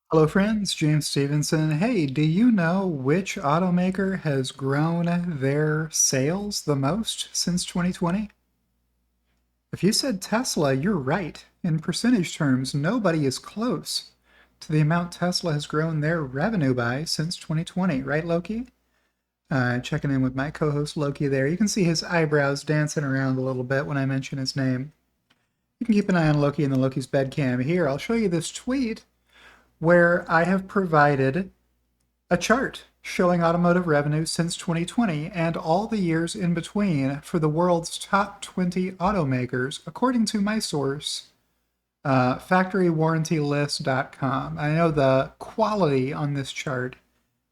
Hello friends, James Stevenson. Hey, do you know which automaker has grown their sales the most since 2020? If you said Tesla, you're right. In percentage terms, nobody is close to the amount Tesla has grown their revenue by since 2020, right, Loki? Checking in with my co-host Loki there. You can see his eyebrows dancing around a little bit when I mention his name. You can keep an eye on Loki and the Loki's bed cam here. I'll show you this tweet where I have provided a chart showing automotive revenue since 2020 and all the years in between for the world's top 20 automakers, according to my source, factorywarrantylist.com. I know the quality on this chart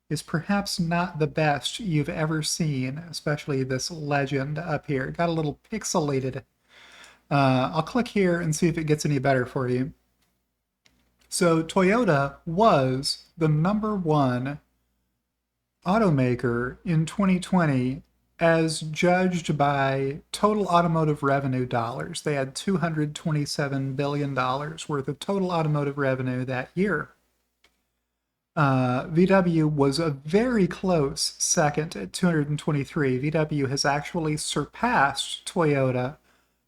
is perhaps not the best you've ever seen, especially this legend up here. It got a little pixelated. I'll click here and see if it gets any better for you. So Toyota was the #1 automaker in 2020 as judged by total automotive revenue dollars. They had $227 billion worth of total automotive revenue that year. VW was a very close second at 223. VW has actually surpassed Toyota,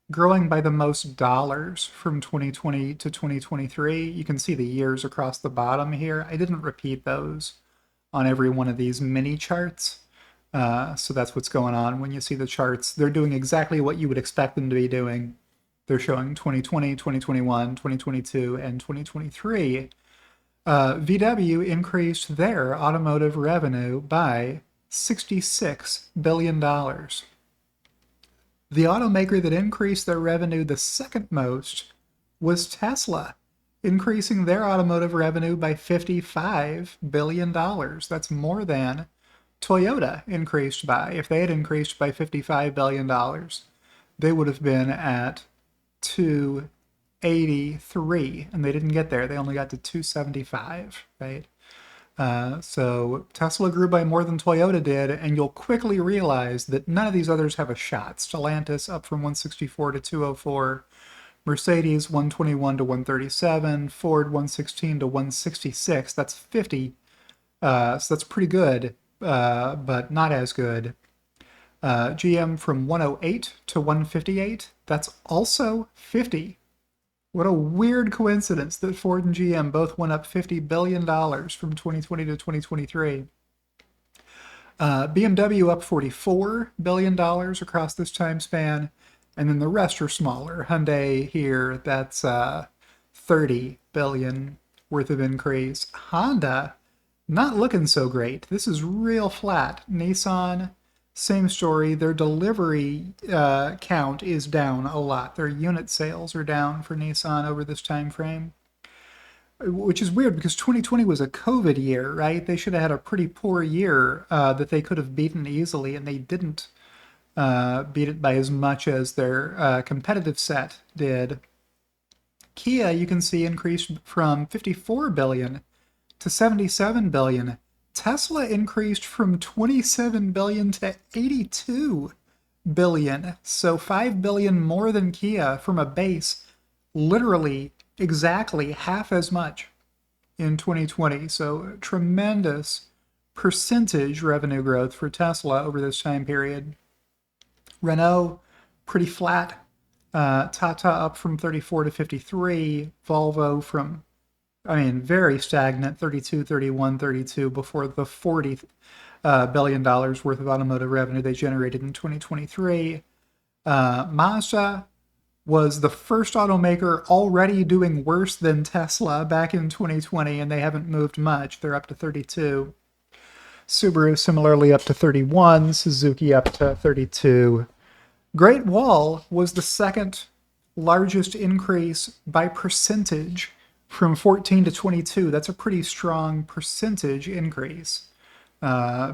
growing by the most dollars from 2020 to 2023. You can see the years across the bottom here. I didn't repeat those on every one of these mini charts. So that's what's going on when you see the charts. They're doing exactly what you would expect them to be doing. They're showing 2020, 2021, 2022, and 2023. VW increased their automotive revenue by $66 billion. The automaker that increased their revenue the second most was Tesla, increasing their automotive revenue by $55 billion. That's more than Toyota increased by. If they had increased by $55 billion, they would have been at 283, and they didn't get there. They only got to 275, right? So Tesla grew by more than Toyota did, and you'll quickly realize that none of these others have a shot. Stellantis up from 164 to 204, Mercedes 121 to 137, Ford 116 to 166. That's 50. So that's pretty good, but not as good. GM from 108 to 158. That's also 50. What a weird coincidence that Ford and GM both went up $50 billion from 2020 to 2023. BMW up $44 billion across this time span, and then the rest are smaller. Hyundai here, that's $30 billion worth of increase. Honda, not looking so great. This is real flat. Nissan, same story. Their delivery count is down a lot. Their unit sales are down for Nissan over this time frame, which is weird because 2020 was a COVID year, right? They should have had a pretty poor year that they could have beaten easily, and they didn't beat it by as much as their competitive set did. Kia, you can see, increased from 54 billion to 77 billion. Tesla increased from 27 billion to 82 billion, so 5 billion more than Kia from a base literally exactly half as much in 2020. So tremendous percentage revenue growth for Tesla over this time period. Renault, pretty flat. Tata up from 34 to 53. Volvo from, very stagnant, 32, 31, 32 before the $40 billion worth of automotive revenue they generated in 2023. Mazda was the first automaker already doing worse than Tesla back in 2020, and they haven't moved much. They're up to 32. Subaru similarly up to 31. Suzuki up to 32. Great Wall was the second largest increase by percentage from 14 to 22. That's a pretty strong percentage increase,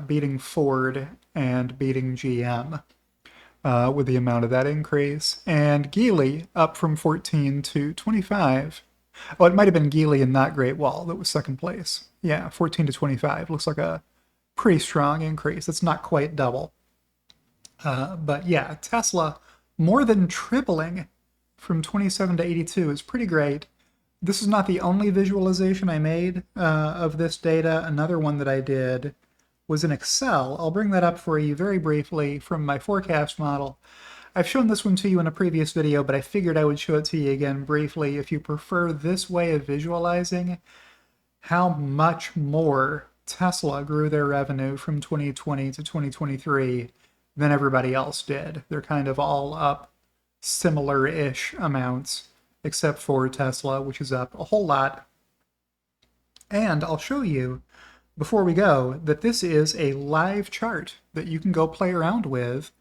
beating Ford and beating GM with the amount of that increase. And Geely up from 14 to 25. Oh, it might have been Geely and not Great Wall that was second place. Yeah, 14 to 25. Looks like a pretty strong increase. It's not quite double. But yeah, Tesla more than tripling from 27 to 82 is pretty great. This is not the only visualization I made of this data. Another one that I did was in Excel. I'll bring that up for you very briefly from my forecast model. I've shown this one to you in a previous video, but I figured I would show it to you again briefly. If you prefer this way of visualizing how much more Tesla grew their revenue from 2020 to 2023 than everybody else did. They're kind of all up similar-ish amounts, except for Tesla, which is up a whole lot. And I'll show you, before we go, that this is a live chart that you can go play around with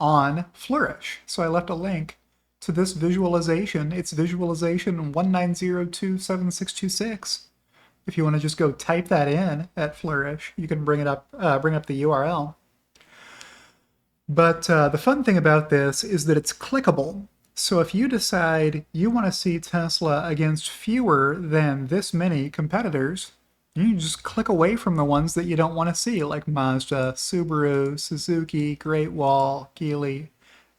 on Flourish. So I left a link to this visualization. It's visualization 19027626. If you want to just go type that in at Flourish, you can bring up the URL. But the fun thing about this is that it's clickable. So if you decide you want to see Tesla against fewer than this many competitors, you can just click away from the ones that you don't want to see, like Mazda, Subaru, Suzuki, Great Wall, Geely,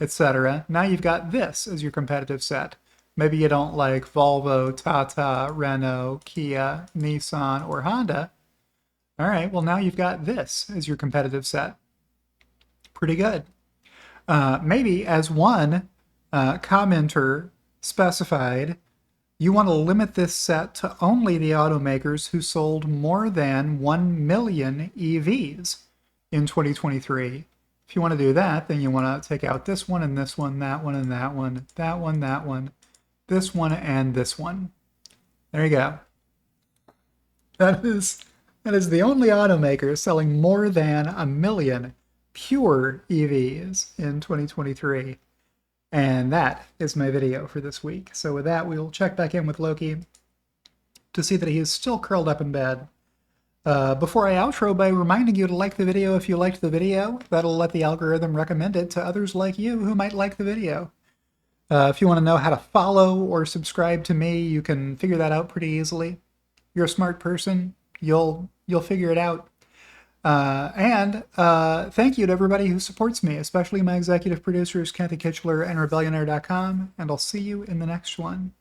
etc. Now you've got this as your competitive set. Maybe you don't like Volvo, Tata, Renault, Kia, Nissan, or Honda. All right, well now you've got this as your competitive set. Pretty good. Maybe as one commenter specified, you want to limit this set to only the automakers who sold more than 1 million EVs in 2023. If you want to do that, then you want to take out this one and this one, that one and that one, that one, that one, this one and this one. There you go. That is the only automaker selling more than 1 million pure EVs in 2023. And that is my video for this week. So with that, we'll check back in with Loki to see that he is still curled up in bed. Before I outro by reminding you to like the video if you liked the video. That'll let the algorithm recommend it to others like you who might like the video. If you want to know how to follow or subscribe to me, you can figure that out pretty easily. You're a smart person. You'll figure it out. And thank you to everybody who supports me, especially my executive producers, Kathy Kitchler and Rebellionaire.com, and I'll see you in the next one.